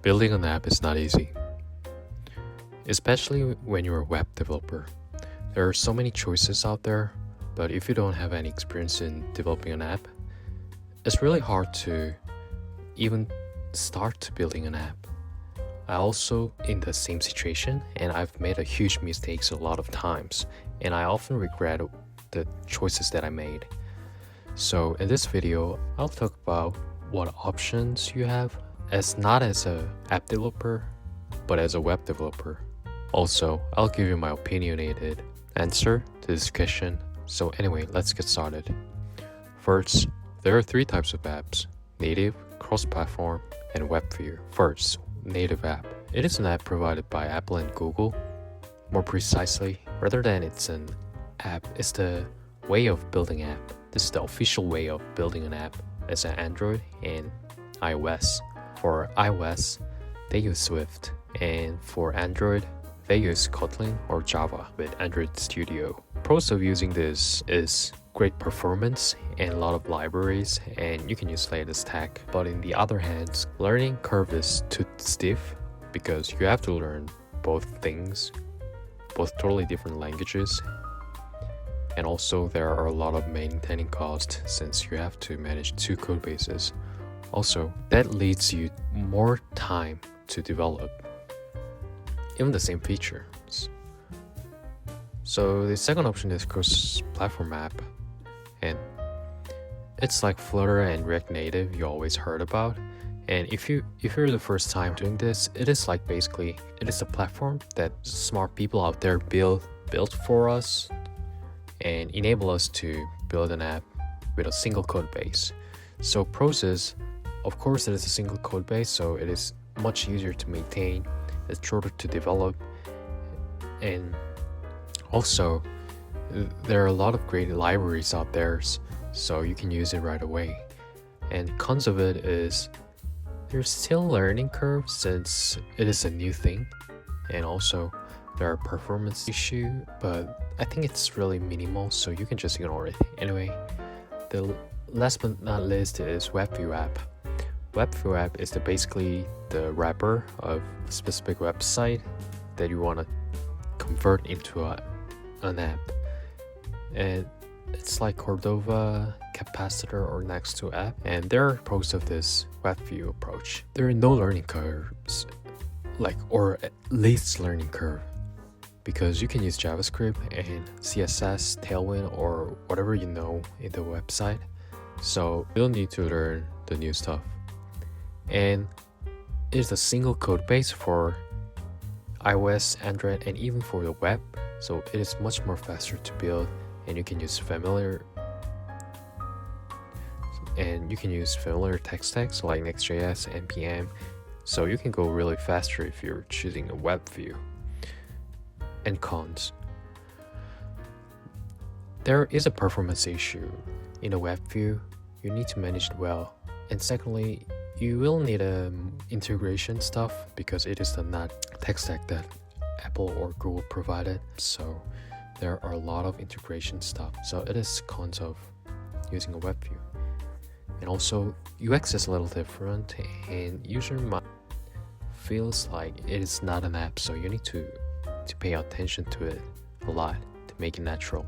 Building an app is not easy, especially when you're a web developer. There are so many choices out there, but if you don't have any experience in developing an app, it's really hard to even start building an app. I also in the same situation, and I've made a huge mistakes a lot of times, and I often regret the choices that I made. So in this video, I'll talk about what options you have as not as a app developer, but as a web developer. Also, I'll give you my opinionated answer to this question. So anyway, let's get started. First, there are three types of apps: native, cross-platform, and WebView. First, native app. It is an app provided by Apple and Google. More precisely, rather than it's an app, it's the way of building app. This is the official way of building an app as an Android and iOS. For iOS, they use Swift, and for Android, they use Kotlin or Java with Android Studio. Pros of using this is great performance and a lot of libraries, and you can use latest tech. But in the other hand, learning curve is too stiff because you have to learn both things, both totally different languages, and also there are a lot of maintaining costs since you have to manage two code bases. Also, that leads you more time to develop even the same features. So the second option is cross-platform app, and it's like Flutter and React Native you always heard about. And if you're the first time doing this, it is like basically it is a platform that smart people out there built for us and enable us to build an app with a single code base. So pros is, of course, it is a single code base, so it is much easier to maintain, it's shorter to develop, and also there are a lot of great libraries out there, so you can use it right away. And cons of it is there's still learning curve since it is a new thing, and also there are performance issue, but I think it's really minimal, so you can just ignore it. Anyway, the last but not least is WebView app. WebView app is basically the wrapper of a specific website that you want to convert into an app. And it's like Cordova, Capacitor, or Next2 app. And there are pros of this WebView approach. There are no learning curves, or at least learning curve, because you can use JavaScript and CSS, Tailwind, or whatever you know in the website. So you don't need to learn the new stuff. And it's a single code base for iOS, Android, and even for the web. So it is much more faster to build, and you can use familiar tech stacks like Next.js, NPM. So you can go really faster if you're choosing a web view. And cons. There is a performance issue in a web view. You need to manage it well. And secondly, you will need integration stuff because it is the not tech stack that Apple or Google provided. So there are a lot of integration stuff. So it is cons of using a web view. And also UX is a little different, and user might feels like it is not an app, so you need to pay attention to it a lot to make it natural.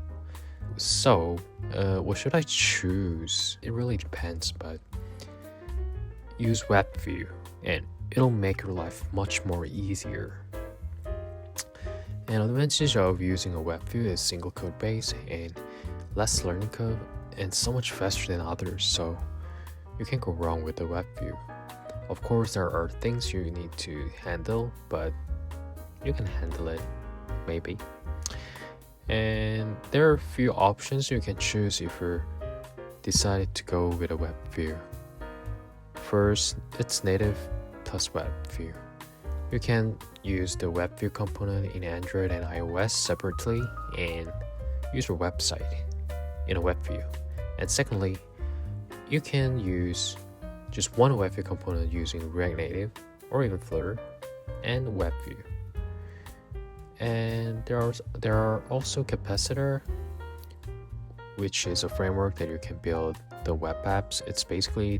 So what should I choose? It really depends, but use WebView and it'll make your life much more easier. An advantage of using a WebView is single code base and less learning curve and so much faster than others, so you can't go wrong with the WebView. Of course, there are things you need to handle, but you can handle it, maybe. And there are a few options you can choose if you're decided to go with a web view. First, it's native plus web view. You can use the web view component in Android and iOS separately and use your website in a web view. And secondly, you can use just one web view component using React Native or even Flutter and WebView. And there are also Capacitor, which is a framework that you can build the web apps. It's basically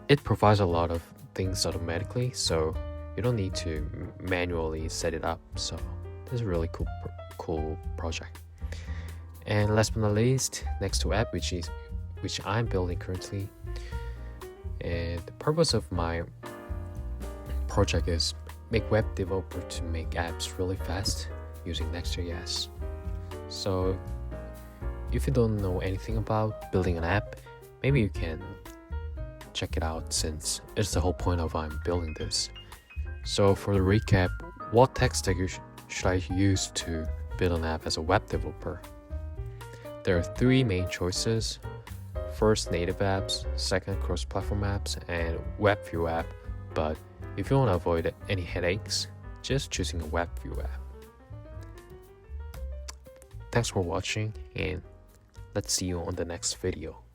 it provides a lot of things automatically, so you don't need to manually set it up. So this is a really cool project. And last but not least, Next2 app, which I'm building currently. And the purpose of my project is make web developer to make apps really fast using Next.js. So if you don't know anything about building an app, maybe you can check it out, since it's the whole point of I'm building this. So for the recap, what tech stack should I use to build an app as a web developer? There are 3 main choices. First, native apps, second, cross-platform apps, and WebView app. But if you want to avoid any headaches, just choosing a WebView app. Thanks for watching, and let's see you on the next video.